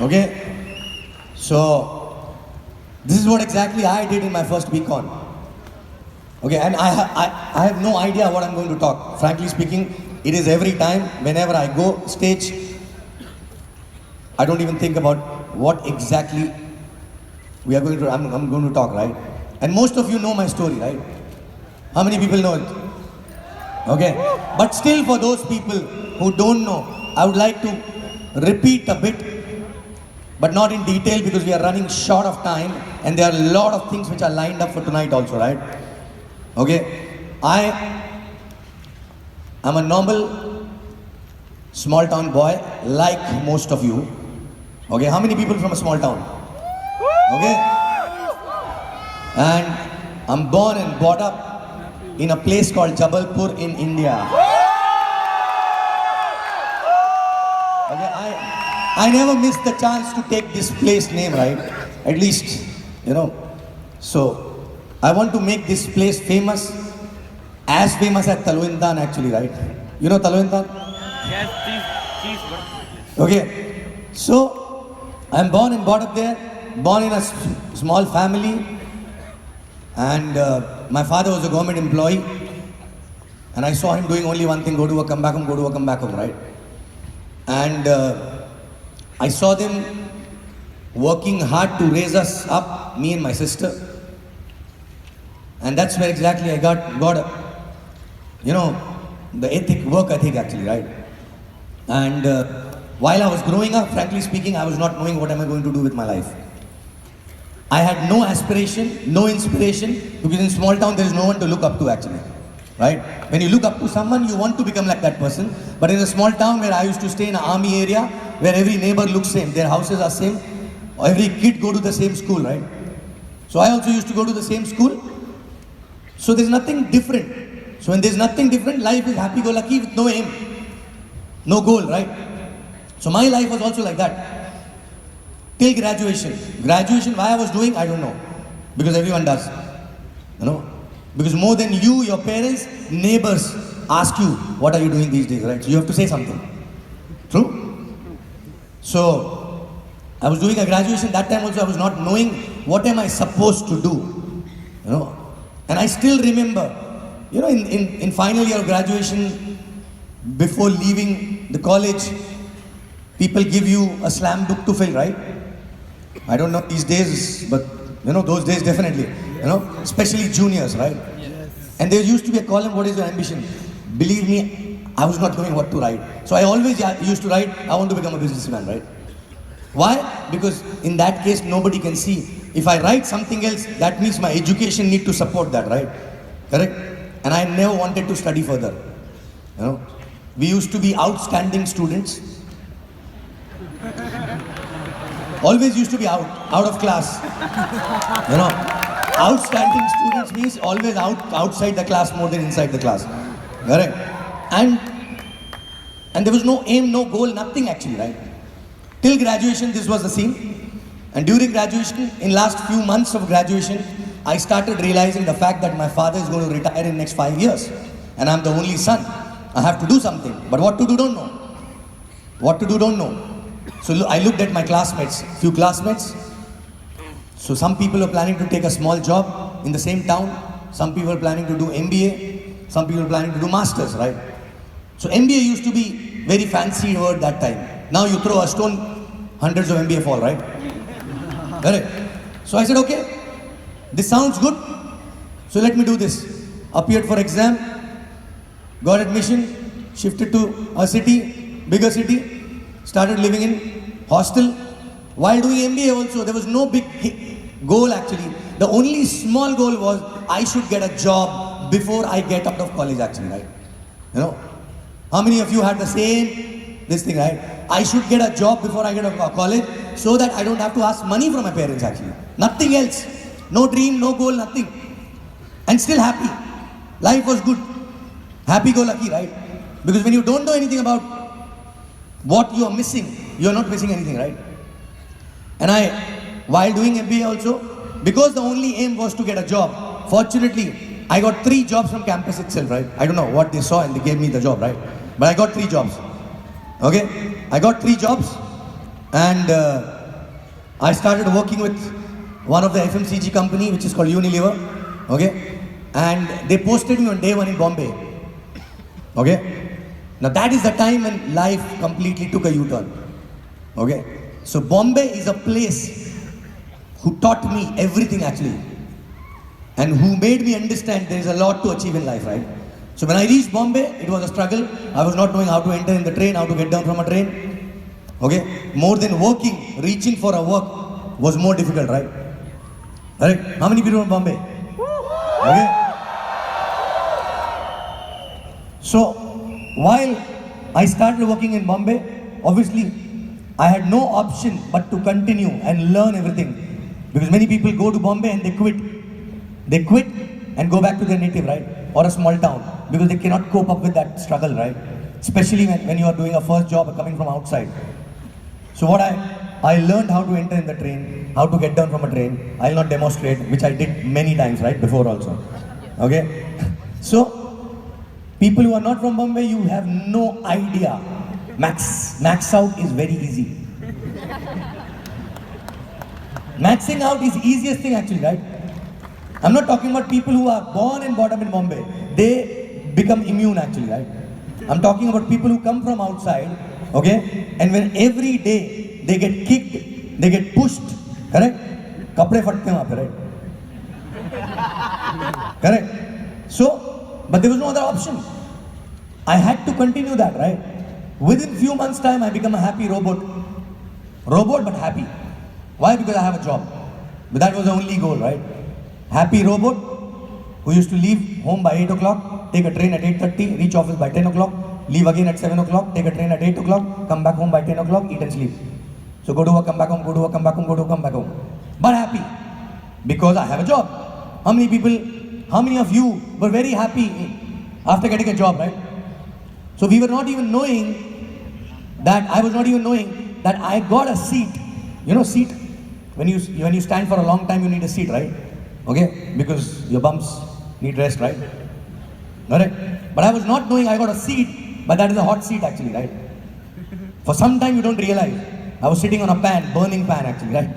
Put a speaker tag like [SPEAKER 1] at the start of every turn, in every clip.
[SPEAKER 1] Okay? So, this is what exactly I did in my first VCON. Okay, and I have no idea what I'm going to talk. Frankly speaking, it is every time, whenever I go stage, I don't even think about what exactly I'm going to talk, right? And most of you know my story, right? How many people know it? Okay, but still for those people who don't know, I would like to repeat a bit, but not in detail because we are running short of time and there are a lot of things which are lined up for tonight also, right? Okay, I am a normal small town boy like most of you. Okay, how many people from a small town? Okay, and I'm born and brought up in a place called Jabalpur in India. Okay, I never missed the chance to take this place name, right? At least, you know. So, I want to make this place famous, as famous as Talwintan actually, right? You know Talwintan?
[SPEAKER 2] Yes, please.
[SPEAKER 1] Okay, so I'm born and brought up there, born in a small family, and my father was a government employee, and I saw him doing only one thing: go to work, come back home, go to work, come back home, right? And I saw them working hard to raise us up, me and my sister. And that's where exactly I got you know, the work ethic actually, right? And while I was growing up, frankly speaking, I was not knowing what am I going to do with my life. I had no aspiration, no inspiration, because in small town there is no one to look up to actually, right? When you look up to someone, you want to become like that person. But in a small town where I used to stay in an army area, where every neighbor looks same, their houses are same, every kid go to the same school, right? So I also used to go to the same school. So there's nothing different. So when there's nothing different, life is happy-go-lucky with no aim, no goal, right? So my life was also like that. Till graduation. Graduation, why I was doing, I don't know. Because everyone does. You know? Because more than you, your parents, neighbors ask you, what are you doing these days, right? So you have to say something. True? So, I was doing a graduation, that time also I was not knowing what am I supposed to do. You know? And I still remember, you know, in final year of graduation, before leaving the college, people give you a slam book to fill, right? I don't know these days, but you know, those days definitely, you know, especially juniors, right? Yes. And there used to be a column, what is your ambition? Believe me, I was not knowing what to write. So I always used to write, I want to become a businessman, right? Why? Because in that case, nobody can see. If I write something else, that means my education need to support that, right? Correct? And I never wanted to study further. You know, we used to be outstanding students. Always used to be out of class. You know, outstanding students means always outside the class more than inside the class. Correct? And there was no aim, no goal, nothing actually, right? Till graduation, this was the scene. And during graduation, in last few months of graduation, I started realizing the fact that my father is going to retire in next 5 years. And I'm the only son. I have to do something. But what to do, don't know. What to do, don't know. So I looked at my classmates, few classmates. So some people are planning to take a small job in the same town. Some people are planning to do MBA. Some people are planning to do masters, right? So MBA used to be very fancy word that time. Now you throw a stone, hundreds of MBA fall, right? Correct. So I said, okay, this sounds good. So let me do this. Appeared for exam, got admission, shifted to a city, bigger city, started living in hostel. While doing MBA also, there was no big goal actually. The only small goal was I should get a job before I get out of college actually, right? You know, how many of you had the same, this thing, right? I should get a job before I get out of college so that I don't have to ask money from my parents actually. Nothing else. No dream, no goal, nothing. And still happy. Life was good. Happy-go-lucky, right? Because when you don't know anything about what you are missing, you are not missing anything, right? And while doing MBA also, because the only aim was to get a job, fortunately, I got 3 jobs from campus itself, right? I don't know what they saw and they gave me the job, right? But I got 3 jobs. Okay? I got 3 jobs and I started working with one of the FMCG company, which is called Unilever, okay? And they posted me on day one in Bombay, okay? Now that is the time when life completely took a U-turn, okay? So Bombay is a place who taught me everything actually, and who made me understand there is a lot to achieve in life, right? So when I reached Bombay, it was a struggle. I was not knowing how to enter in the train, how to get down from a train, okay? More than working, reaching for a work was more difficult, right? Right? How many people in Bombay? Okay? So, while I started working in Bombay, obviously, I had no option but to continue and learn everything. Because many people go to Bombay and they quit. They quit and go back to their native, right? Or a small town. Because they cannot cope up with that struggle, right? Especially when you are doing a first job coming from outside. So what I learned how to enter in the train, how to get down from a train. I'll not demonstrate, which I did many times, right? Before also. Okay? So, people who are not from Bombay, you have no idea. Max out is very easy. Maxing out is the easiest thing actually, right? I'm not talking about people who are born and brought up in Bombay. They become immune actually, right? I'm talking about people who come from outside, okay? And when every day they get kicked, they get pushed, correct? Kapde fatte hain wahan pe, right? Correct? So, but there was no other option. I had to continue that, right? Within few months' time, I become a happy robot. Robot, but happy. Why? Because I have a job. But that was the only goal, right? Happy robot who used to leave home by 8 o'clock, take a train at 8:30, reach office by 10 o'clock, leave again at 7 o'clock, take a train at 8 o'clock, come back home by 10 o'clock, eat and sleep. So go to work, come back home, go to work, come back home, go to work, come back home. But happy. Because I have a job. How many of you were very happy after getting a job, right? So we were not even knowing that, I was not even knowing that I got a seat. You know seat? When you stand for a long time, you need a seat, right? Okay? Because your bumps need rest, right? Correct? But I was not knowing I got a seat, but that is a hot seat actually, right? For some time you don't realize. I was sitting on a pan, burning pan actually, right?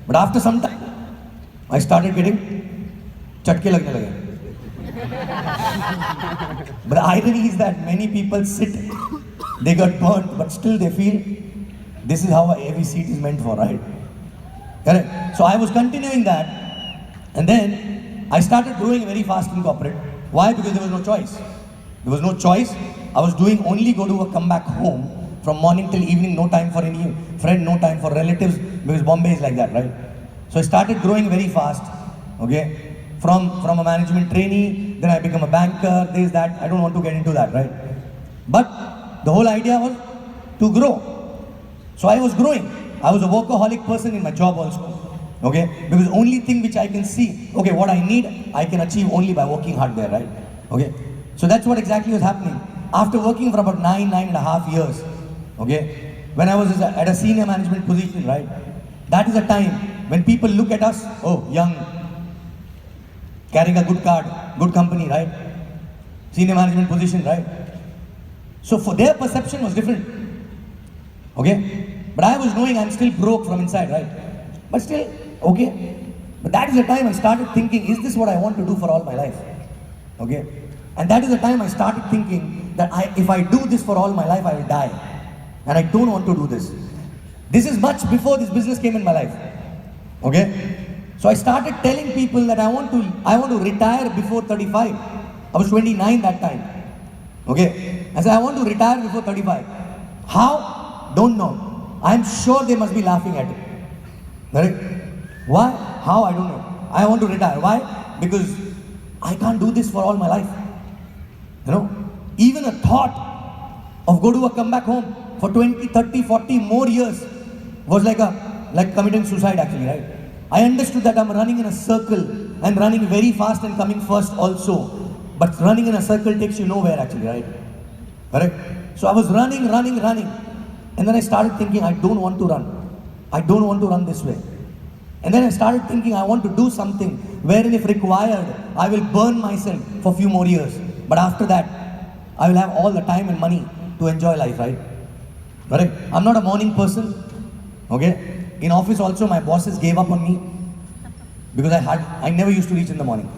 [SPEAKER 1] But after some time, I started getting chatke lagne lage. But the irony is that many people sit, they got burnt, but still they feel this is how every seat is meant for, right? Correct? So I was continuing that, and then I started growing very fast in corporate. Why? Because there was no choice. There was no choice. I was doing only go to work, come back home, from morning till evening, no time for any friend, no time for relatives, because Bombay is like that, right? So I started growing very fast, okay? From a management trainee, then I become a banker, this, that. I don't want to get into that, right? But the whole idea was to grow. So I was growing. I was a workaholic person in my job also, okay? Because only thing which I can see, okay, what I need, I can achieve only by working hard there, right? Okay? So that's what exactly was happening. After working for about 9.5 years, okay? When I was at a senior management position, right? That is a time when people look at us, oh, young, carrying a good card, good company, right? Senior management position, right? So for their perception was different. Okay? But I was knowing I'm still broke from inside, right? But still, okay. But that is the time I started thinking, is this what I want to do for all my life? Okay? And that is the time I started thinking that if I do this for all my life, I will die. And I don't want to do this. This is much before this business came in my life. Okay? So I started telling people that I want to retire before 35. I was 29 that time. Okay? I said, I want to retire before 35. How? Don't know. I'm sure they must be laughing at it. Right? Why? How? I don't know. I want to retire. Why? Because I can't do this for all my life. You know? Even a thought of go to work, come back home for 20, 30, 40 more years was like committing suicide actually, right? I understood that I'm running in a circle and running very fast and coming first also. But running in a circle takes you nowhere actually, right? Correct? So I was running. And then I started thinking, I don't want to run. I don't want to run this way. And then I started thinking, I want to do something wherein if required, I will burn myself for a few more years. But after that, I will have all the time and money to enjoy life, right? Correct? I'm not a morning person. Okay? In office also, my bosses gave up on me because I never used to reach in the morning.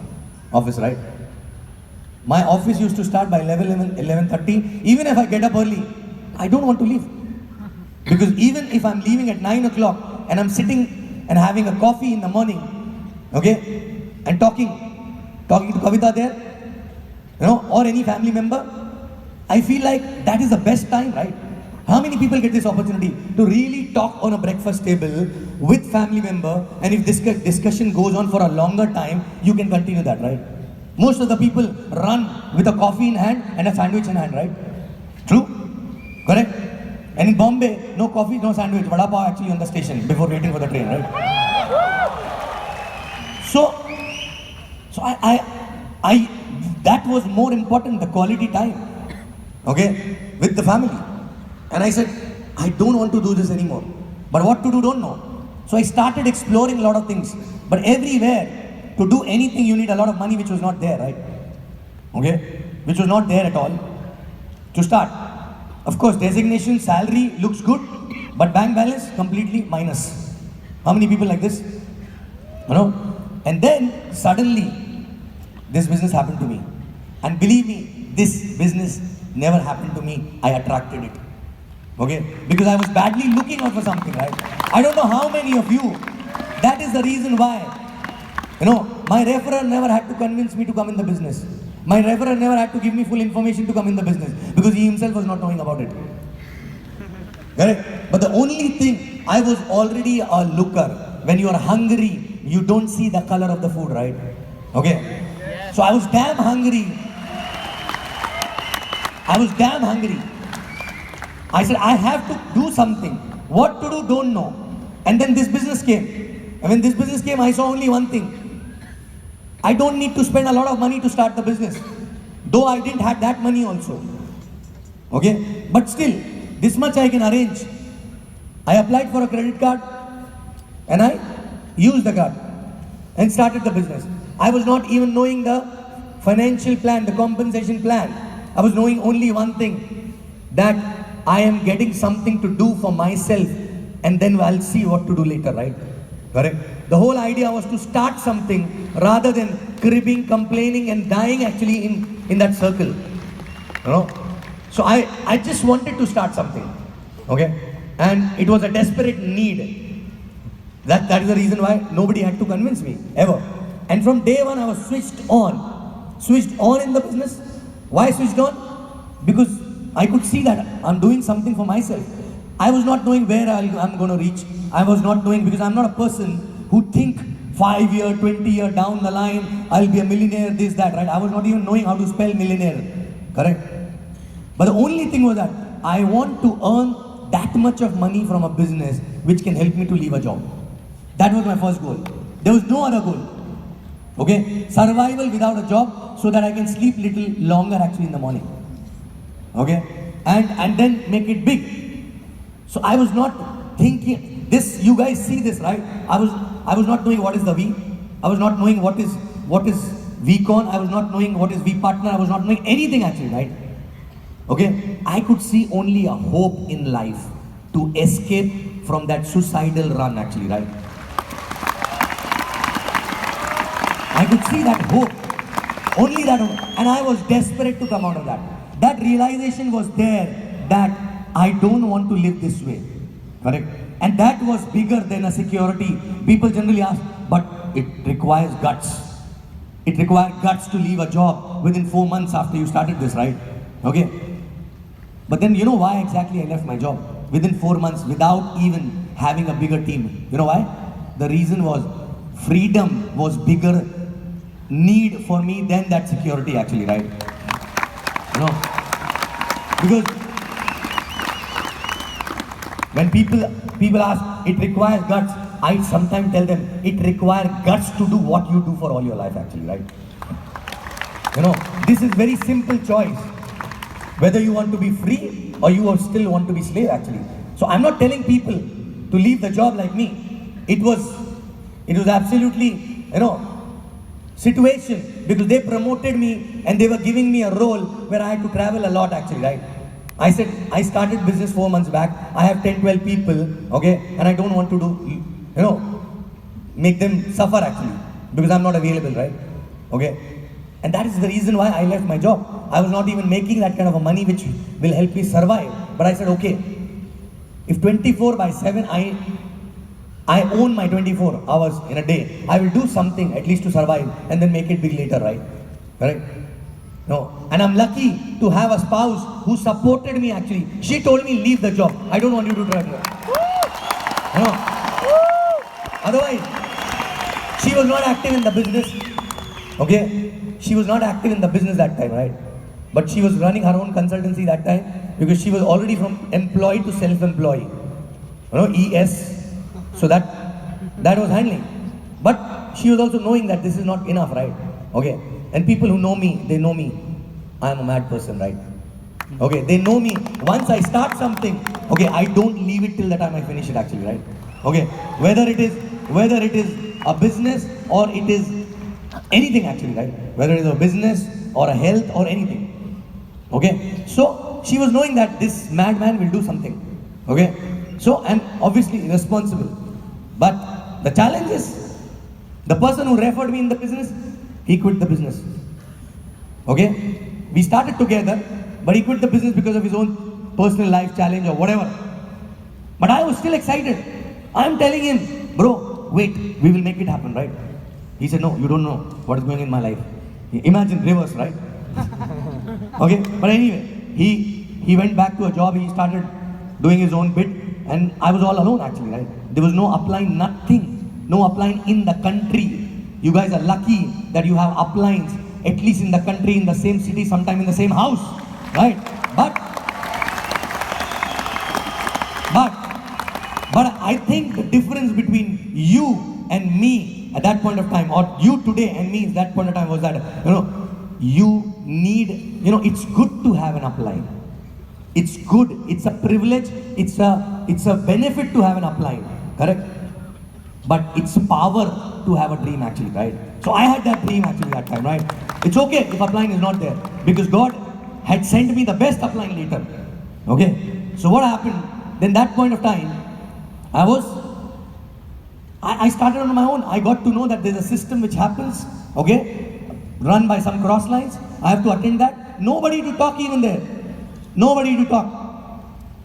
[SPEAKER 1] Office, right? My office used to start by 11:30. Even if I get up early, I don't want to leave. Because even if I'm leaving at 9 o'clock and I'm sitting and having a coffee in the morning, okay, and talking to Kavita there, or any family member, I feel like that is the best time, right? How many people get this opportunity to really talk on a breakfast table with family member, and if this discussion goes on for a longer time, you can continue that, right? Most of the people run with a coffee in hand and a sandwich in hand, right? True? Correct? And in Bombay, no coffee, no sandwich, vada pav actually on the station before waiting for the train, right? So I that was more important, the quality time, okay, with the family. And I said, I don't want to do this anymore. But what to do, don't know. So I started exploring a lot of things. But everywhere, to do anything, you need a lot of money, which was not there, right? Okay? Which was not there at all. To start. Of course, designation, salary looks good, but bank balance, completely minus. How many people like this? And then, suddenly, this business happened to me. And believe me, this business never happened to me. I attracted it. Okay? Because I was badly looking out for something, right? I don't know how many of you, that is the reason why. My referrer never had to convince me to come in the business. My referrer never had to give me full information to come in the business because he himself was not knowing about it. Correct? But the only thing, I was already a looker. When you are hungry, you don't see the color of the food, right? Okay? So I was damn hungry. I said, I have to do something. What to do, don't know. And then this business came. And when this business came, I saw only one thing. I don't need to spend a lot of money to start the business. Though I didn't have that money also. Okay? But still, this much I can arrange. I applied for a credit card and I used the card and started the business. I was not even knowing the financial plan, the compensation plan. I was knowing only one thing, that I am getting something to do for myself and then I'll see what to do later, right? Correct? The whole idea was to start something rather than cribbing, complaining and dying actually in that circle. So I just wanted to start something. Okay? And it was a desperate need. That is the reason why nobody had to convince me, ever. And from day one I was switched on in the business. Why switched on? Because I could see that I'm doing something for myself. I was not knowing where I'm going to reach. I was not knowing, because I'm not a person who think 5 year, 20 year down the line, I'll be a millionaire, this, that, right? I was not even knowing how to spell millionaire. Correct? But the only thing was that I want to earn that much of money from a business which can help me to leave a job. That was my first goal. There was no other goal. Okay? Survival without a job so that I can sleep little longer actually in the morning. Okay? And then make it big. So I was not thinking, this, you guys see this, right? I was not knowing what is the V. I was not knowing what is VCON. I was not knowing what is V partner. I was not knowing anything actually, right? Okay? I could see only a hope in life to escape from that suicidal run actually, right? I could see that hope. Only that hope. And I was desperate to come out of that. That realization was there that I don't want to live this way. Correct? And that was bigger than a security. People generally ask, but it requires guts. It requires guts to leave a job within 4 months after you started this, right? Okay? But then you know why exactly I left my job? Within 4 months without even having a bigger team. You know why? The reason was freedom was bigger need for me than that security actually, right? Because when people ask, it requires guts, I sometimes tell them, it requires guts to do what you do for all your life actually, right? This is very simple choice. Whether you want to be free or you still want to be slave actually. So I'm not telling people to leave the job like me. It was absolutely, situation, because they promoted me and they were giving me a role where I had to travel a lot actually, right? I said, I started business 4 months back. I have 10, 12 people, okay, and I don't want to do, make them suffer actually, because I'm not available, right? Okay? And that is the reason why I left my job. I was not even making that kind of a money which will help me survive. But I said, okay, if 24/7 I own my 24 hours in a day, I will do something at least to survive and then make it big later, right? Right? No. And I'm lucky to have a spouse who supported me actually. She told me, leave the job. I don't want you to try here. Otherwise, she was not active in the business. Okay? She was not active in the business that time, right? But she was running her own consultancy that time because she was already from employee to self-employed. ES. So that was handling. But she was also knowing that this is not enough, right? Okay. And people who know me, they know me. I am a mad person, right? Okay. They know me. Once I start something, okay, I don't leave it till the time I finish it actually, right? Okay. Whether it is a business or it is anything actually, right? Whether it is a business or a health or anything. Okay. So she was knowing that this madman will do something. Okay. So, and obviously responsible. But the challenge is, the person who referred me in the business, he quit the business. Okay? We started together, but he quit the business because of his own personal life challenge or whatever. But I was still excited. I'm telling him, bro, wait, we will make it happen, right? He said, no, you don't know what is going in my life. Imagine reverse, right? Okay? But anyway, he went back to a job, he started doing his own bit, and I was all alone actually, right? There was no upline, nothing. No upline in the country. You guys are lucky that you have uplines, at least in the country, in the same city, sometime in the same house, right? But I think the difference between you and me at that point of time, or you today and me at that point of time, was that, you need, it's good to have an upline. It's good, it's a privilege, it's a benefit to have an upline, correct? But it's power to have a dream actually, right? So I had that dream actually that time, right? It's okay if upline is not there, because God had sent me the best upline later. Okay? So what happened? Then that point of time, I started on my own. I got to know that there's a system which happens, okay, run by some cross lines. I have to attend that. Nobody to talk even there. Nobody to talk.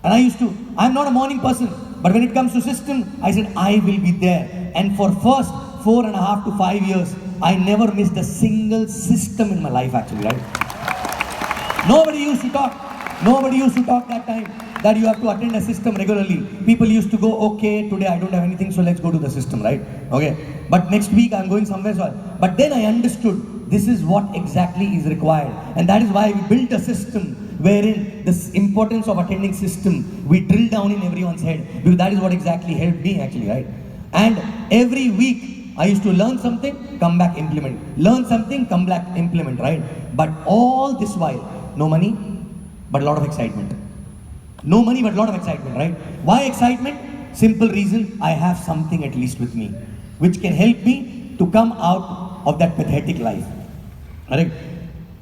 [SPEAKER 1] And I'm not a morning person, but when it comes to system, I said, I will be there. And for first 4.5 to 5 years, I never missed a single system in my life actually, right? Nobody used to talk. Nobody used to talk that time that you have to attend a system regularly. People used to go, okay, today I don't have anything, so let's go to the system, right? Okay. But next week I'm going somewhere. But then I understood this is what exactly is required. And that is why we built a system wherein the importance of attending system, we drill down in everyone's head. Because that is what exactly helped me actually, right? And every week I used to learn something, come back, implement. Learn something, come back, implement, right? But all this while, no money, but a lot of excitement. No money, but a lot of excitement, right? Why excitement? Simple reason, I have something at least with me, which can help me to come out of that pathetic life. Correct?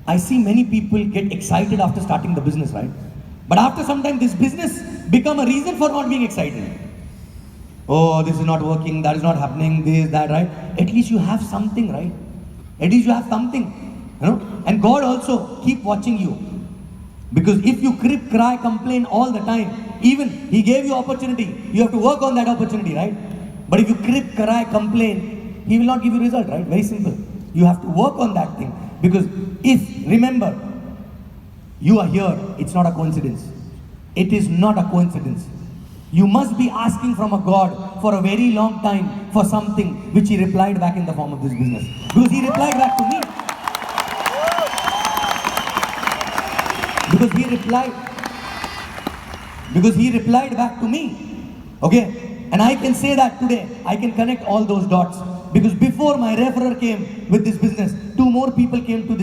[SPEAKER 1] I see many people get excited after starting the business, right? But after some time, this business become a reason for not being excited. Oh, this is not working, that is not happening, this, that, right? At least you have something, right? At least you have something, And God also keep watching you. Because if you cry, complain all the time, even He gave you opportunity, you have to work on that opportunity, right? But if you cry, complain, He will not give you result, right? Very simple. You have to work on that thing. Because remember, you are here, it's not a coincidence. It is not a coincidence. You must be asking from a God for a very long time for something which He replied back in the form of this business. Because He replied back to me. Because he replied back to me. Okay? And I can say that today, I can connect all those dots. Because before my referrer came with this business, 2 more people came to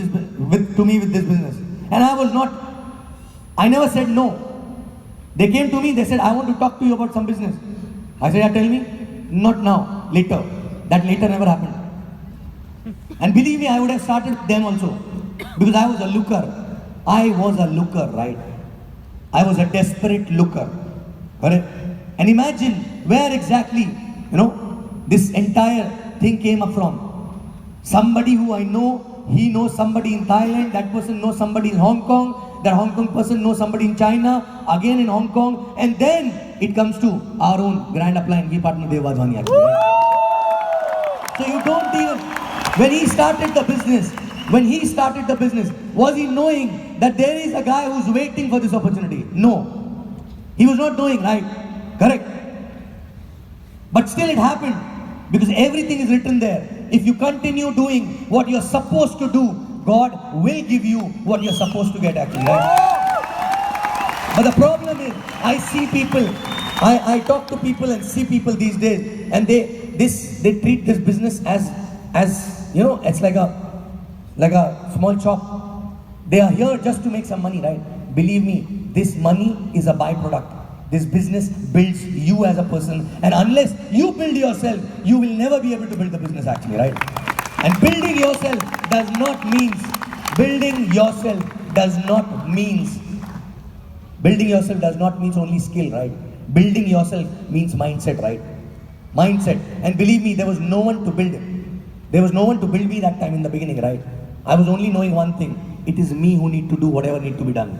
[SPEAKER 1] me with this business. And I never said no. They came to me, they said, I want to talk to you about some business. I said, yeah, tell me. Not now, later. That later never happened. And believe me, I would have started then also. Because I was a looker. I was a looker, right? I was a desperate looker. Correct? And imagine where exactly, this entire thing came up from. Somebody who I know, he knows somebody in Thailand, that person knows somebody in Hong Kong, that Hong Kong person knows somebody in China, again in Hong Kong, and then it comes to our own grand upline, V partner Devadhwani actually. Right? So you don't even, when he started the business, was he knowing that there is a guy who's waiting for this opportunity? No. He was not knowing, right? Correct. But still it happened because everything is written there. If you continue doing what you're supposed to do, God will give you what you're supposed to get actually, right? But the problem is, I see people, I talk to people and see people these days, and they treat this business as it's like a small shop. They are here just to make some money, right? Believe me, this money is a byproduct. This business builds you as a person, and unless you build yourself, you will never be able to build the business actually, right? And building yourself does not mean only skill, right? Building yourself means mindset, right? Mindset. And believe me, there was no one to build it. There was no one to build me that time in the beginning, right? I was only knowing one thing. It is me who need to do whatever need to be done.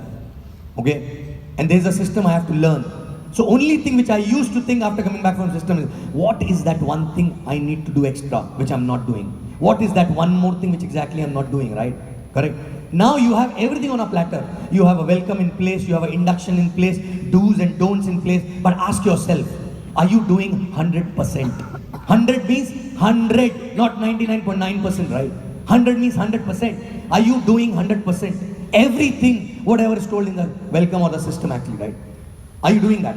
[SPEAKER 1] Okay? And there's a system I have to learn. So only thing which I used to think after coming back from system is, what is that one thing I need to do extra, which I'm not doing? What is that one more thing which exactly I'm not doing, right? Correct? Now you have everything on a platter. You have a welcome in place, you have an induction in place, do's and don'ts in place. But ask yourself, are you doing 100%? 100 means 100, not 99.9%, right? 100 means 100%. Are you doing 100%? Everything, whatever is told in the welcome or the system actually, right? Are you doing that?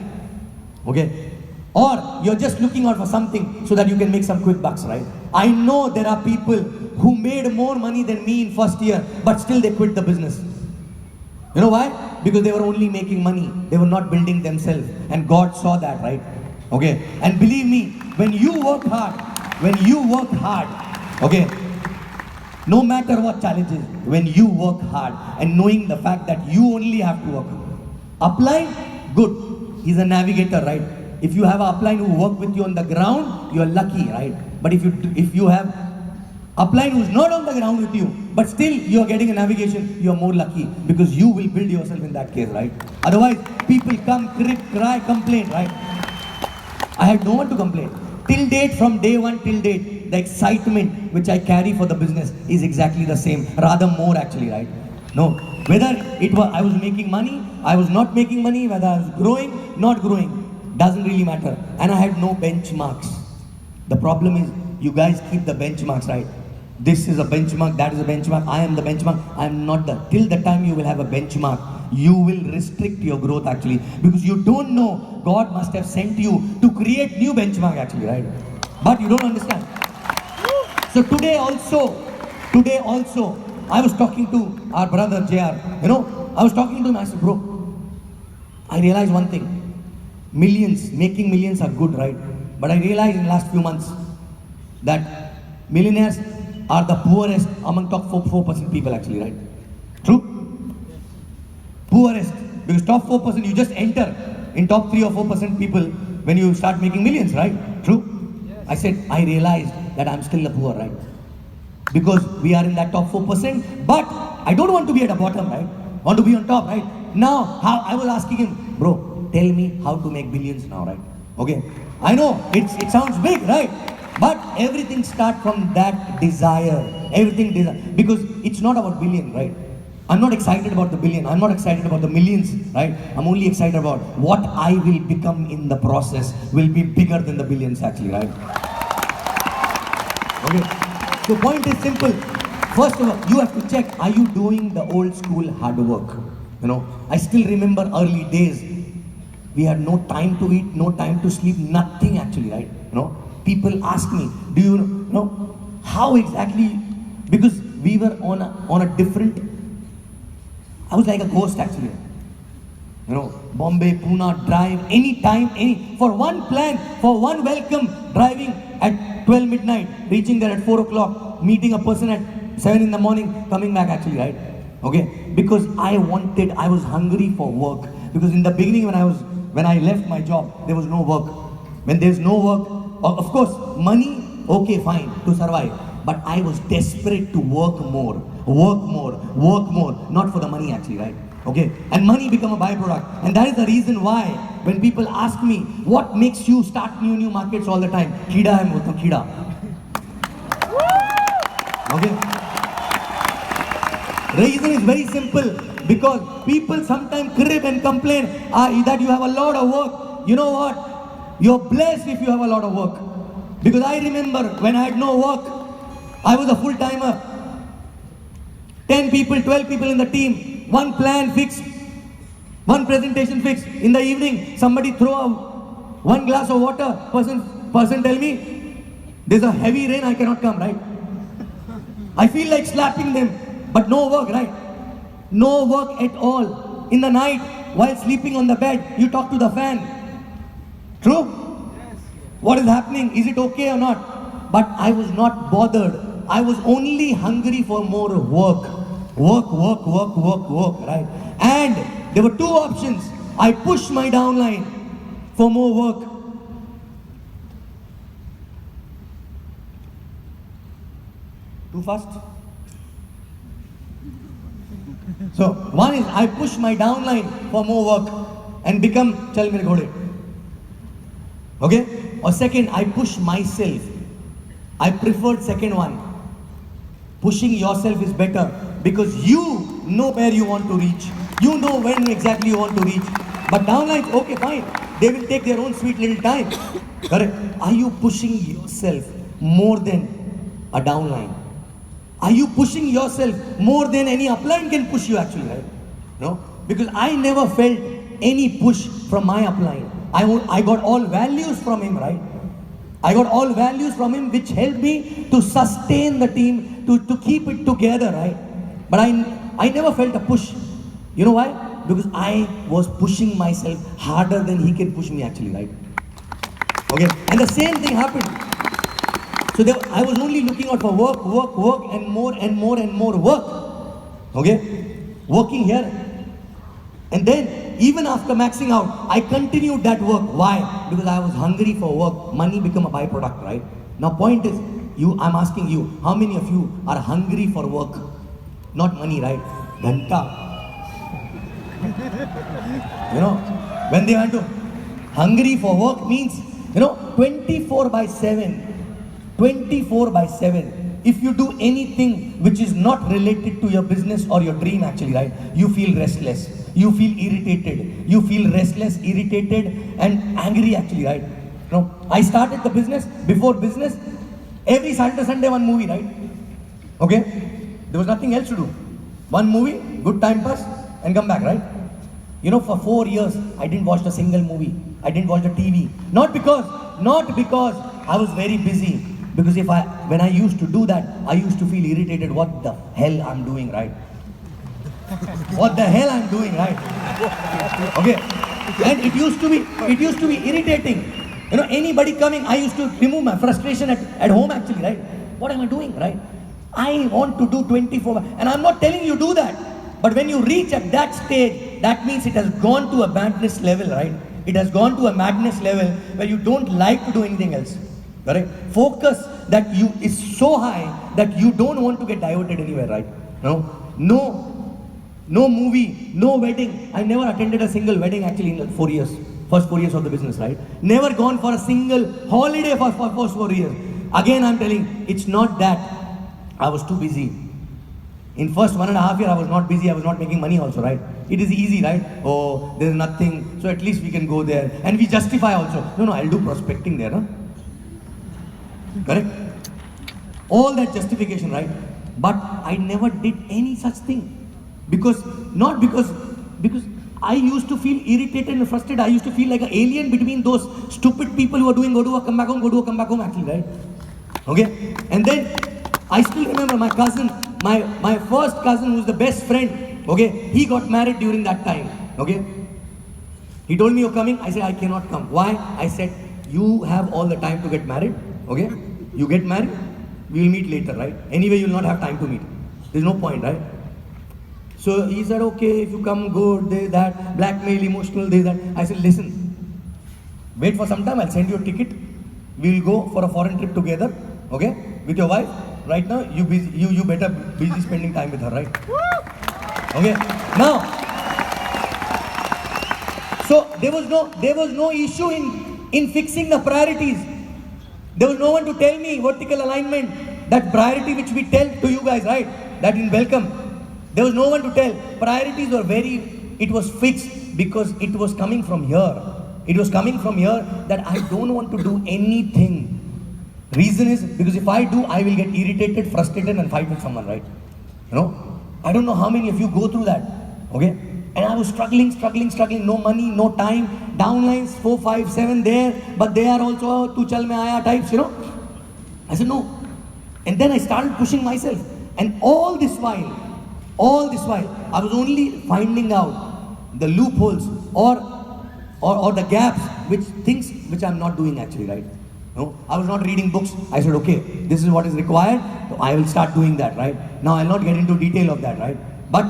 [SPEAKER 1] Okay? Or you're just looking out for something so that you can make some quick bucks, right? I know there are people who made more money than me in first year, but still they quit the business. You know why? Because they were only making money. They were not building themselves. And God saw that, right? Okay? And believe me, when you work hard, okay, no matter what challenges, when you work hard and knowing the fact that you only have to work. Upline, good. He's a navigator, right? If you have an upline who work with you on the ground, you're lucky, right? But if you have upline who's not on the ground with you, but still you're getting a navigation, you're more lucky because you will build yourself in that case, right? Otherwise, people come, cry, complain, right? I had no one to complain. Till date, from day one till date, the excitement which I carry for the business is exactly the same, rather more actually, right? No, whether I was making money, I was not making money, whether I was growing, not growing, doesn't really matter. And I had no benchmarks. The problem is, you guys keep the benchmarks, right? This is a benchmark, that is a benchmark, I am the benchmark, I am not the. Till the time you will have a benchmark, you will restrict your growth actually, because you don't know God must have sent you to create new benchmark actually, right? But you don't understand. So today also, I was talking to our brother JR, I was talking to him, I said, bro, I realized one thing, making millions are good, right? But I realized in the last few months that millionaires are the poorest among top 4% people actually, right? True? Poorest, because top 4% you just enter in top 3 or 4% people when you start making millions, right? True? Yes. I said, I realized that I'm still the poor, right? Because we are in that top 4%, but I don't want to be at the bottom, right? I want to be on top, right? Now, how I was asking him, bro, tell me how to make billions now, right? Okay, I know it sounds big, right? But everything starts from that desire. Because it's not about billion, right? I'm not excited about the billion. I'm not excited about the millions, right? I'm only excited about what I will become in the process will be bigger than the billions actually, right? Okay. So point is simple. First of all, you have to check, are you doing the old school hard work? I still remember early days. We had no time to eat, no time to sleep, nothing actually, right? People ask me, do you know how exactly? Because we were on a different. I was like a ghost actually. Bombay, Pune, drive anytime, for one plan, for one welcome, driving at 12 midnight, reaching there at 4 o'clock, meeting a person at 7 in the morning, coming back actually, right? Okay, because I was hungry for work. Because in the beginning when I left my job, there was no work. When there's no work, of course, money, okay, fine, to survive. But I was desperate to work more, not for the money actually, right? Okay, and money become a byproduct. And that is the reason why when people ask me, what makes you start new markets all the time? Kida hai multa, kida. Okay. Reason is very simple, because people sometimes crib and complain that you have a lot of work. You know what? You're blessed if you have a lot of work. Because I remember when I had no work, I was a full-timer. 10 people, 12 people in the team, one plan fixed, one presentation fixed. In the evening, somebody throw one glass of water, person tell me, there's a heavy rain, I cannot come, right? I feel like slapping them, but no work, right? No work at all. In the night, while sleeping on the bed, you talk to the fan. True? Yes. What is happening? Is it okay or not? But I was not bothered. I was only hungry for more work. Work, right? And there were two options. I pushed my downline for more work. Too fast? So, one is I push my downline for more work and become chal mere ghode. Okay? Or second, I push myself. I preferred second one. Pushing yourself is better because you know where you want to reach. You know when exactly you want to reach. But downlines, okay, fine. They will take their own sweet little time. Correct? Are you pushing yourself more than a downline? Are you pushing yourself more than any upline can push you actually, right? No? Because I never felt any push from my upline. I got all values from him, right? I got all values from him which helped me to sustain the team, to keep it together, right? But I never felt a push. You know why? Because I was pushing myself harder than he can push me actually, right? Okay, and the same thing happened. So I was only looking out for work and more work. Okay, working here. And then even after maxing out, I continued that work. Why? Because I was hungry for work. Money became a byproduct, right? Now point is, I'm asking you, how many of you are hungry for work? Not money, right? Ghanta. You know, when they went to hungry for work means, 24/7. 24/7. If you do anything which is not related to your business or your dream actually, right? You feel restless. You feel irritated. You feel restless, irritated and angry actually, right? I started the business. Before business, every Saturday, Sunday, one movie, right? Okay? There was nothing else to do. One movie, good time pass and come back, right? For 4 years, I didn't watch a single movie. I didn't watch the TV. Not because I was very busy. Because when I used to do that, I used to feel irritated. What the hell I'm doing, right? What the hell I'm doing, right? Okay. And it used to be irritating. Anybody coming, I used to remove my frustration at home actually, right? What am I doing, right? I want to do 24. And I'm not telling you do that. But when you reach at that stage, that means it has gone to a madness level, right? It has gone to a madness level where you don't like to do anything else. Correct? Focus is so high that you don't want to get diverted anywhere, right? No movie, no wedding. I never attended a single wedding actually in 4 years. First 4 years of the business, right? Never gone for a single holiday for first 4 years. Again, I'm telling, it's not that I was too busy. In first 1.5 years, I was not busy. I was not making money also, right? It is easy, right? Oh, there's nothing. So at least we can go there. And we justify also. No, I'll do prospecting there, huh? Correct? All that justification, right? But I never did any such thing. Because I used to feel irritated and frustrated. I used to feel like an alien between those stupid people who are doing go to work, come back home, go to work, come back home actually, right? Okay? And then I still remember my cousin, my first cousin who's the best friend, okay? He got married during that time, okay? He told me, you're coming? I said, I cannot come. Why? I said, you have all the time to get married, okay? You get married, we will meet later, right? Anyway, you will not have time to meet. There's no point, right? So he said, okay, if you come good, this, that, blackmail, emotional, this, that. I said, listen, wait for some time, I'll send you a ticket. We'll go for a foreign trip together, okay, with your wife. Right now, you better busy spending time with her, right? Okay. Now, so there was no issue in fixing the priorities. There was no one to tell me vertical alignment, that priority which we tell to you guys, right? That in welcome. There was no one to tell. Priorities were it was fixed because it was coming from here. It was coming from here that I don't want to do anything. Reason is because if I do, I will get irritated, frustrated and fight with someone, right? You know? I don't know how many of you go through that, okay? And I was struggling, no money, no time, downlines, 4, 5, 7 there, but they are also, tu chal mein aaya types, you know? I said, no. And then I started pushing myself. And all this while, I was only finding out the loopholes or the gaps, things which I'm not doing actually, right? No, I was not reading books. I said, okay, this is what is required, so I will start doing that, right? Now I'll not get into detail of that, right? But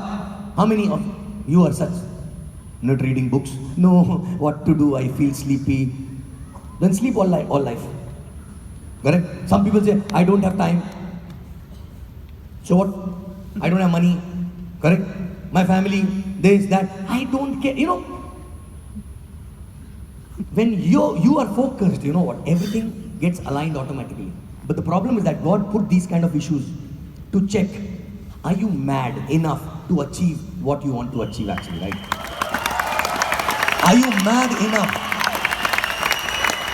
[SPEAKER 1] how many of you are such? Not reading books? No, what to do? I feel sleepy. Then sleep all life. Correct? Some people say, I don't have time. So what? I don't have money. Correct? My family, this, that. I don't care. You know, when you are focused, you know what? Everything gets aligned automatically. But the problem is that God put these kind of issues to check. Are you mad enough to achieve what you want to achieve actually, right? Are you mad enough?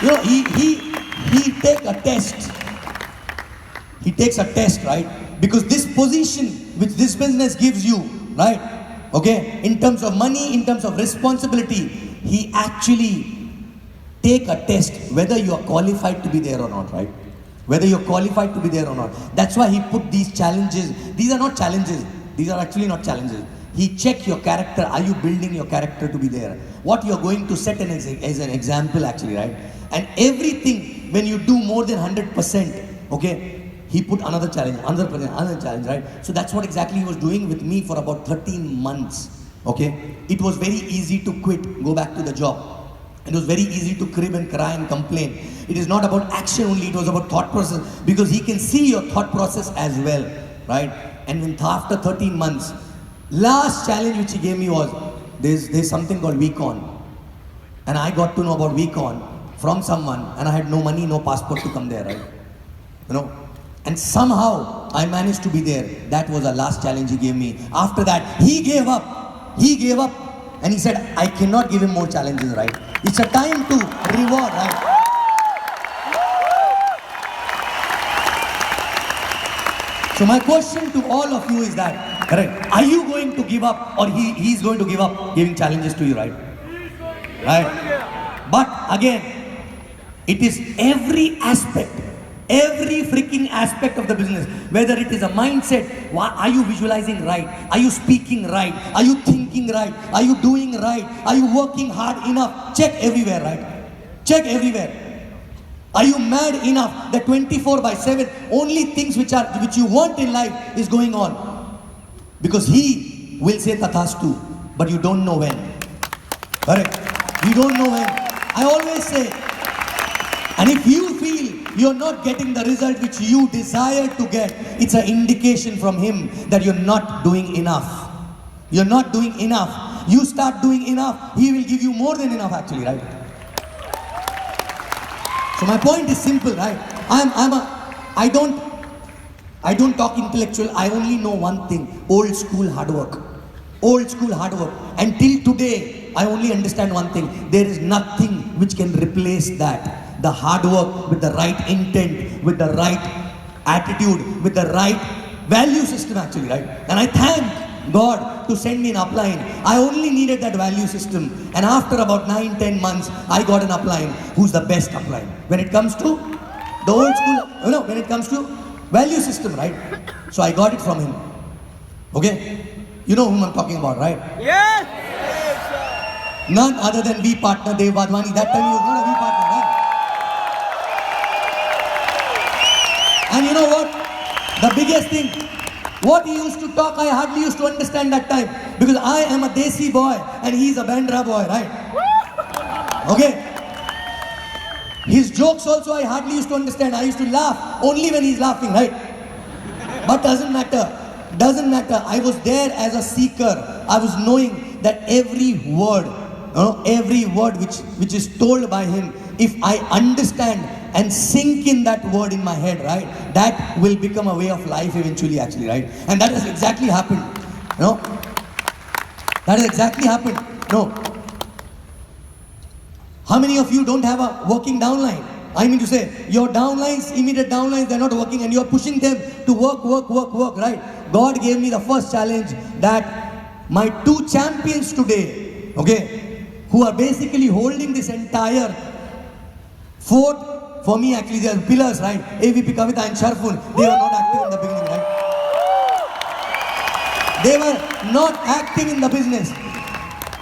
[SPEAKER 1] You know, he take a test. He takes a test, right? Because this position which this business gives you, right? Okay, in terms of money, in terms of responsibility, he actually take a test whether you are qualified to be there or not, right? Whether you're qualified to be there or not. That's why he put these challenges. These are not challenges. These are actually not challenges. He check your character. Are you building your character to be there? What you're going to set as an example actually, right? And everything, when you do more than 100%, okay, he put another challenge, another challenge, right? So that's what exactly he was doing with me for about 13 months, okay? It was very easy to quit, go back to the job. It was very easy to crib and cry and complain. It is not about action only, it was about thought process, because he can see your thought process as well, right? And when after 13 months, last challenge which he gave me was, there's something called VCON. And I got to know about VCON from someone, and I had no money, no passport to come there, right? You know? And somehow I managed to be there. That was the last challenge he gave me. After that, he gave up. And he said, I cannot give him more challenges, right? It's a time to reward, right? So my question to all of you is that, correct? Are you going to give up, or he's going to give up giving challenges to you, right? Right? But again, it is every aspect, every freaking aspect of the business, whether it is a mindset, are you visualizing right? Are you speaking right? Are you thinking right? Are you doing right? Are you working hard enough? Check everywhere, right? Check everywhere. Are you mad enough that 24/7 only things which you want in life is going on? Because he will say tathastu, but you don't know when. Correct? You don't know when. I always say, and if you feel you're not getting the result which you desire to get, it's an indication from him that you're not doing enough. You're not doing enough. You start doing enough, he will give you more than enough actually, right? So my point is simple, right? I don't talk intellectual. I only know one thing: old school hard work. Old school hard work. Until today, I only understand one thing: there is nothing which can replace that. The hard work with the right intent, with the right attitude, with the right value system actually, right? And I thank God to send me an upline. I only needed that value system, and after about 9-10 months, I got an upline who's the best upline. When it comes to the old school, when it comes to value system, right? So I got it from him. Okay? You know whom I'm talking about, right?
[SPEAKER 2] Yes!
[SPEAKER 1] None other than V partner Dev Wadhwani. That time he was not a V partner, right? And you know what? The biggest thing, What he used to talk, I hardly used to understand that time. Because I am a Desi boy and he is a Bandra boy, right? Okay? His jokes also I hardly used to understand. I used to laugh only when he's laughing, right? But doesn't matter. Doesn't matter. I was there as a seeker. I was knowing that every word which is told by him, if I understand and sink in that word in my head, right, that will become a way of life eventually, actually, right? And that has exactly happened. That has exactly happened. How many of you don't have a working downline? I mean to say, your downlines, immediate downlines, they're not working and you're pushing them to work, right? God gave me the first challenge that my 2 champions today, okay, who are basically holding this entire fort, for me actually they are pillars, right? AVP, Kavita and Sharfun, they were not active in the beginning, right? They were not active in the business.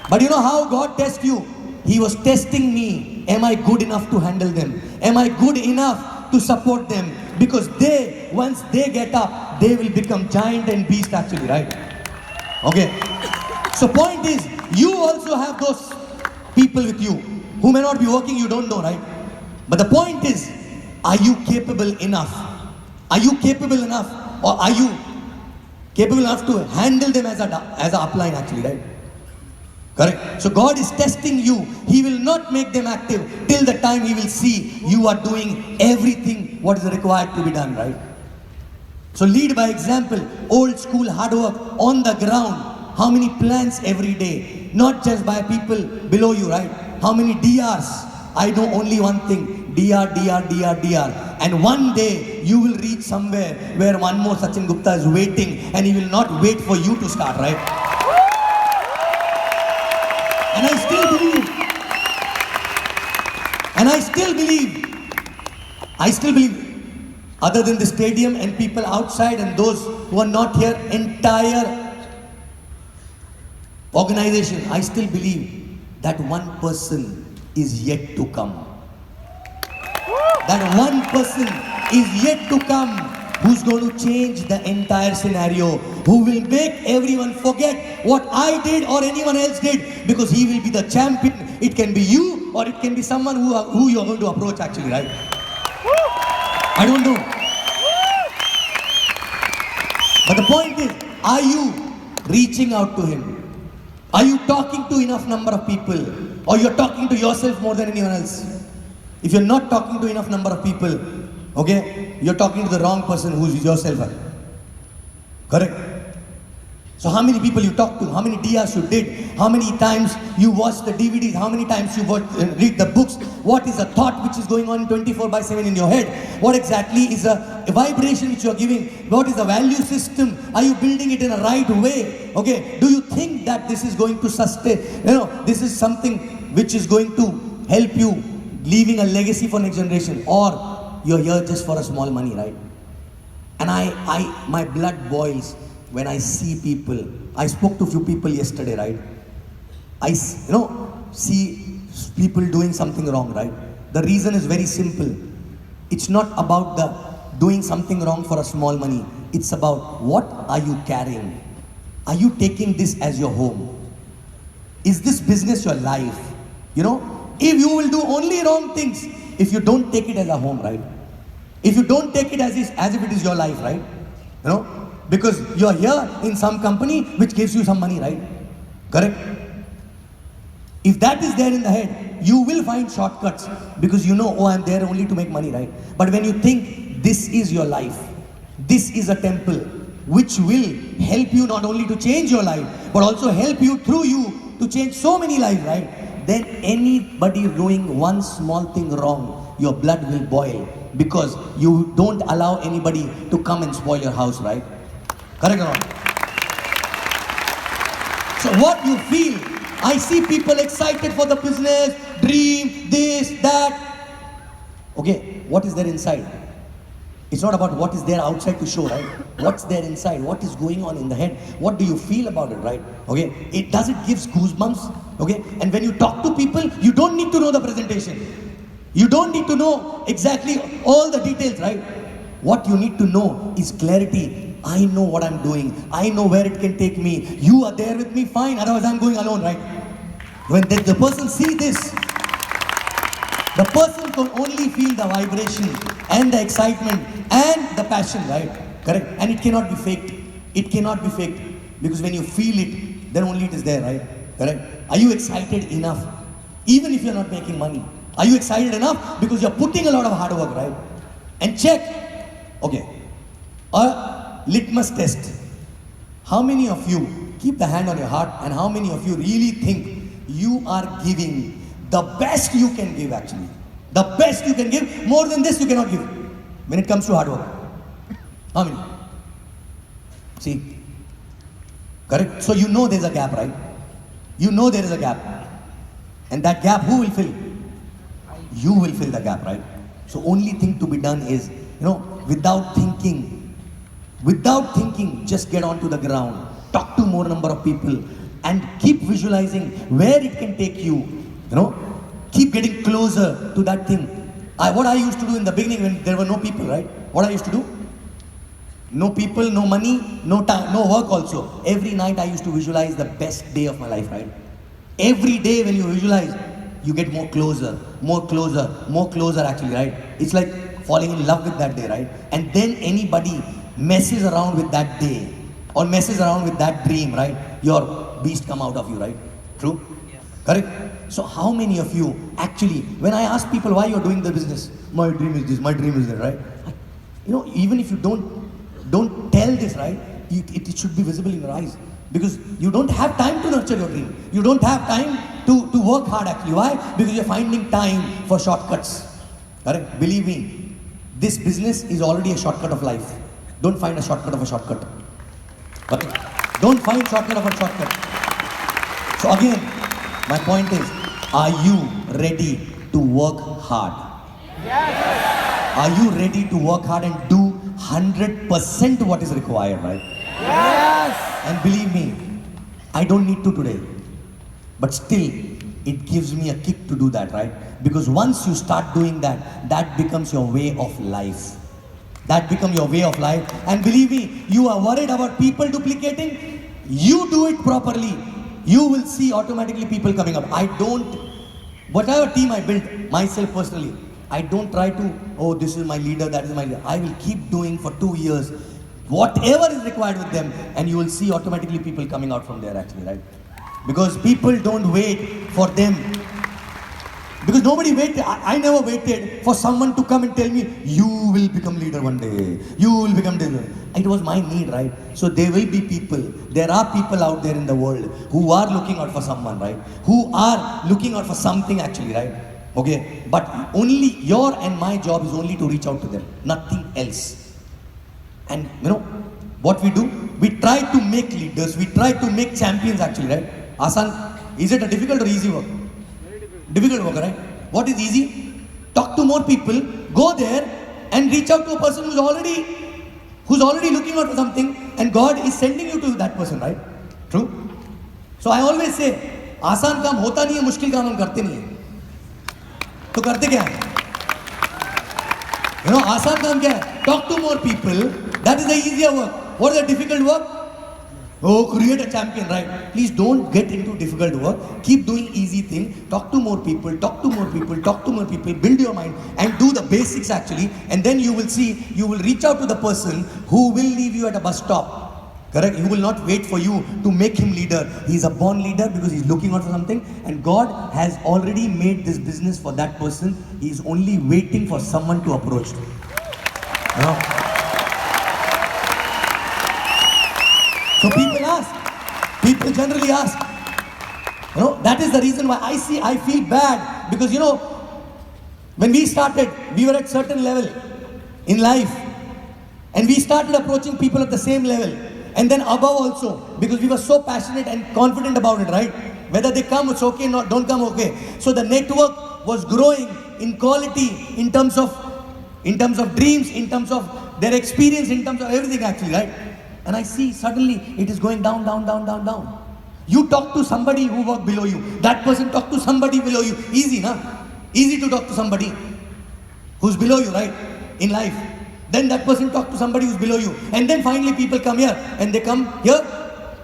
[SPEAKER 1] But you know how God tests you? He was testing me. Am I good enough to handle them? Am I good enough to support them? Because they, once they get up, they will become giant and beast actually, right? Okay. So point is, you also have those people with you who may not be working, you don't know, right? But the point is, are you capable enough? Are you capable enough? Or are you capable enough to handle them as a upline actually, right? Correct. So God is testing you. He will not make them active till the time He will see you are doing everything what is required to be done, right? So lead by example. Old school hard work on the ground. How many plans every day? Not just by people below you, right? How many DRs? I know only one thing. DR. And one day you will reach somewhere where one more Sachin Gupta is waiting and he will not wait for you to start, right? And I still believe, other than the stadium and people outside and those who are not here, entire organization, I still believe that one person is yet to come. That one person is yet to come who's going to change the entire scenario, who will make everyone forget what I did or anyone else did, because he will be the champion. It can be you or it can be someone who you're going to approach actually, right? I don't know. But the point is, are you reaching out to him? Are you talking to enough number of people? Or you're talking to yourself more than anyone else? If you're not talking to enough number of people, okay, you're talking to the wrong person who's yourself. Correct? So how many people you talk to, how many DRs you did, how many times you watch the DVDs, how many times you read the books, what is the thought which is going on 24/7 in your head, what exactly is a vibration which you are giving, what is the value system, are you building it in a right way, okay, do you think that this is going to sustain, this is something which is going to help you leaving a legacy for next generation, or you're here just for a small money, right? And my blood boils when I see people. I spoke to a few people yesterday, right? I see people doing something wrong, right? The reason is very simple. It's not about the doing something wrong for a small money. It's about what are you carrying? Are you taking this as your home? Is this business your life? If you will do only wrong things, if you don't take it as a home, right? If you don't take it as if it is your life, right? Because you're here in some company which gives you some money, right? Correct? If that is there in the head, you will find shortcuts because I'm there only to make money, right? But when you think this is your life, this is a temple which will help you not only to change your life, but also help you through you to change so many lives, right? Then anybody doing one small thing wrong, your blood will boil because you don't allow anybody to come and spoil your house, right? Correct or not? So what you feel, I see people excited for the business, dream, this, that. Okay, what is there inside? It's not about what is there outside to show, right? What's there inside? What is going on in the head? What do you feel about it, right? Okay, it gives goosebumps, okay? And when you talk to people, you don't need to know the presentation. You don't need to know exactly all the details, right? What you need to know is clarity. I know what I'm doing. I know where it can take me. You are there with me, fine. Otherwise, I'm going alone, right? When the person see this, the person can only feel the vibration and the excitement and the passion, right? Correct? And it cannot be faked. It cannot be faked. Because when you feel it, then only it is there, right? Correct? Are you excited enough? Even if you're not making money. Are you excited enough? Because you're putting a lot of hard work, right? And check. Okay. A litmus test. How many of you, keep the hand on your heart, and how many of you really think you are giving the best you can give actually? The best you can give, more than this you cannot give. When it comes to hard work. How many? See? Correct? So you know there's a gap, right? You know there is a gap. And that gap, who will fill? You will fill the gap, right? So only thing to be done is, without thinking, just get onto the ground, talk to more number of people, and keep visualizing where it can take you, keep getting closer to that thing. What I used to do in the beginning when there were no people, right? What I used to do? No people, no money, no time, no work also. Every night I used to visualize the best day of my life, right? Every day when you visualize, you get more closer actually, right? It's like falling in love with that day, right? And then anybody messes around with that day or messes around with that dream, right? Your beast come out of you, right? True? Yes. Correct? So how many of you actually, when I ask people why you're doing the business, my dream is this, my dream is that, right? Even if you don't tell this, right? It should be visible in your eyes. Because you don't have time to nurture your dream. You don't have time to work hard actually. Why? Because you're finding time for shortcuts. Correct? Believe me, this business is already a shortcut of life. Don't find a shortcut of a shortcut. Okay? Don't find shortcut of a shortcut. So again, my point is, are you ready to work hard? Yes. Are you ready to work hard and do 100% what is required, right? Yes. And believe me, I don't need to today. But still, it gives me a kick to do that, right? Because once you start doing that, that becomes your way of life. That becomes your way of life. And believe me, you are worried about people duplicating. You do it properly. You will see automatically people coming up. Whatever team I built, myself personally, I don't try to, this is my leader, that is my leader. I will keep doing for 2 years whatever is required with them, and you will see automatically people coming out from there actually, right? Because people don't wait for them. Because nobody waited, I never waited for someone to come and tell me, you will become leader one day, you will become leader. It was my need, right? So there will be people, there are people out there in the world who are looking out for someone, right? Who are looking out for something actually, right? Okay, but only your and my job is only to reach out to them, nothing else. And what we do? We try to make leaders, we try to make champions actually, right? Asan, is it a difficult or easy work? Very difficult. Difficult work, right? What is easy? Talk to more people, go there and reach out to a person who's already looking out for something, and God is sending you to that person, right? True? So I always say, आसान काम होता नहीं है, मुश्किल काम हम करते नहीं है. तो करते क्या है? आसान काम क्या है? Talk to more people. That is the easier work. What is the difficult work? Create a champion, right? Please don't get into difficult work. Keep doing easy thing. Talk to more people, build your mind and do the basics actually. And then you will see, you will reach out to the person who will leave you at a bus stop. Correct? He will not wait for you to make him leader. He is a born leader because he's looking out for something. And God has already made this business for that person. He is only waiting for someone to approach. So people generally ask, that is the reason why I feel bad, because when we started, we were at certain level in life, and we started approaching people at the same level, and then above also, because we were so passionate and confident about it, right? Whether they come, it's okay, not don't come, okay. So the network was growing in quality, in terms of dreams, in terms of their experience, in terms of everything actually, right? And I see suddenly it is going down. You talk to somebody who works below you. That person talk to somebody below you. Easy, na? Easy to talk to somebody who's below you, right? In life. Then that person talk to somebody who's below you. And then finally people come here. And they come here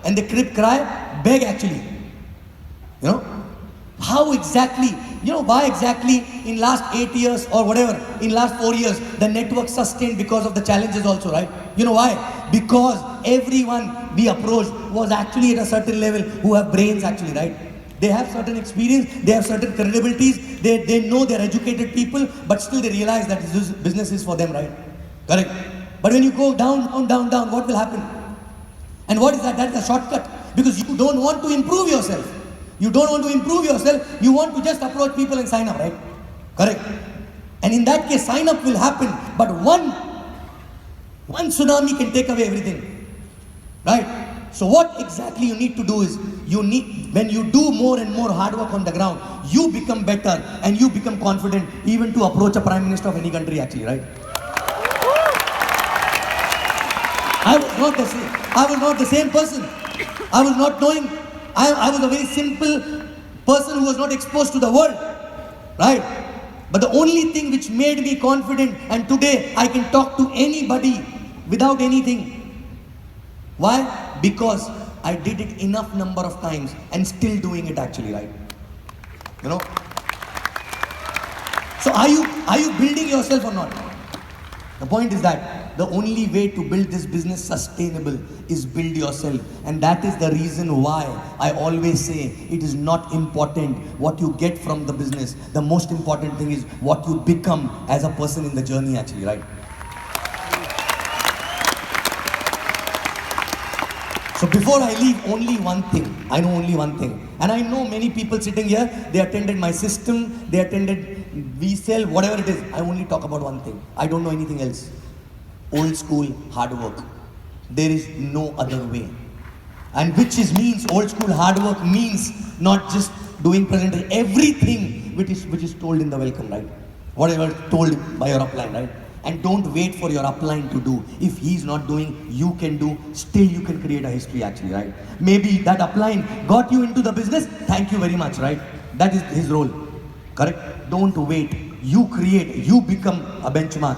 [SPEAKER 1] and they cry, beg actually. You know? How exactly, why exactly in last 8 years or whatever, in last 4 years, the network sustained because of the challenges also, right? You know why? Because everyone we approached was actually at a certain level who have brains actually, right? They have certain experience, they have certain credibilities, they know they're educated people, but still they realize that this business is for them, right? Correct? But when you go down, what will happen? And what is that? That is a shortcut. Because you don't want to improve yourself. You don't want to improve yourself, you want to just approach people and sign up, right? Correct? And in that case, sign up will happen, but one tsunami can take away everything. Right? So what exactly you need to do is, when you do more and more hard work on the ground, you become better and you become confident even to approach a prime minister of any country actually, right? I was not the same person. I was not knowing. I was a very simple person who was not exposed to the world, right? But the only thing which made me confident, and today I can talk to anybody without anything. Why? Because I did it enough number of times and still doing it actually, right? You know? So are you building yourself or not? The point is that the only way to build this business sustainable is build yourself. And that is the reason why I always say it is not important what you get from the business. The most important thing is what you become as a person in the journey actually, right? So before I leave, only one thing. I know only one thing. And I know many people sitting here, they attended my system, they attended VCON, whatever it is. I only talk about one thing. I don't know anything else. Old school hard work. There is no other way. And means old school hard work means not just doing presentation, everything which is told in the welcome, right? Whatever told by your upline, right? And don't wait for your upline to do. If he's not doing, you can do. Still you can create a history actually, right? Maybe that upline got you into the business. Thank you very much, right? That is his role. Correct? Don't wait. You create. You become a benchmark.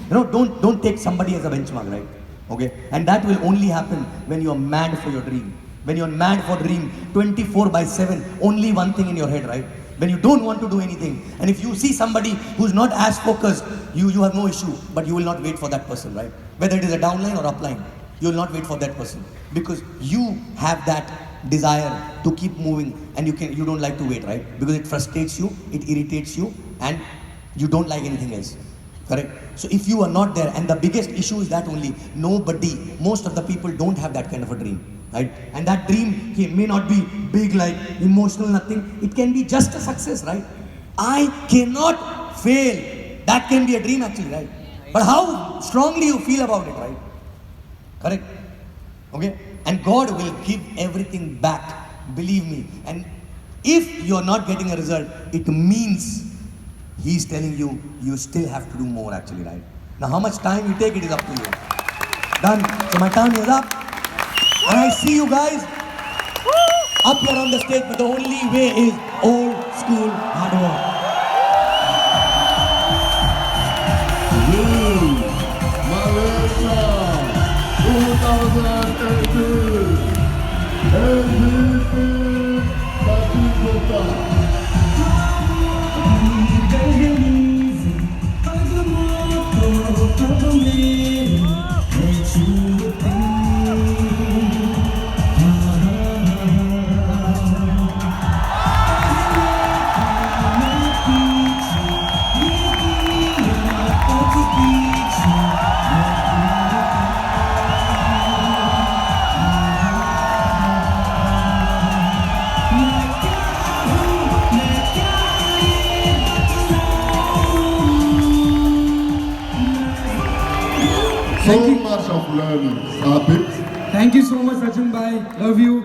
[SPEAKER 1] Don't take somebody as a benchmark, right? Okay? And that will only happen when you are mad for your dream. When you are mad for dream, 24/7, only one thing in your head, right? When you don't want to do anything. And if you see somebody who's not as focused, you have no issue, but you will not wait for that person, right? Whether it is a downline or upline, you will not wait for that person. Because you have that desire to keep moving and you don't like to wait, right? Because it frustrates you, it irritates you, and you don't like anything else. Correct? So if you are not there, and the biggest issue is that only, most of the people don't have that kind of a dream. Right? And that dream may not be big, like emotional, nothing. It can be just a success, right? I cannot fail. That can be a dream actually, right? But how strongly you feel about it, right? Correct? Okay? And God will give everything back. Believe me. And if you're not getting a result, it means He's telling you, you still have to do more actually, right? Now how much time you take, it is up to you. Done. So my time is up. And I see you guys up here on the stage, but the only way is old school hard work.
[SPEAKER 3] Malaysia 2018 AVP Sachin Gupta. So much of learning, Sabit.
[SPEAKER 4] Thank you so much, Sachin bhai. Love you.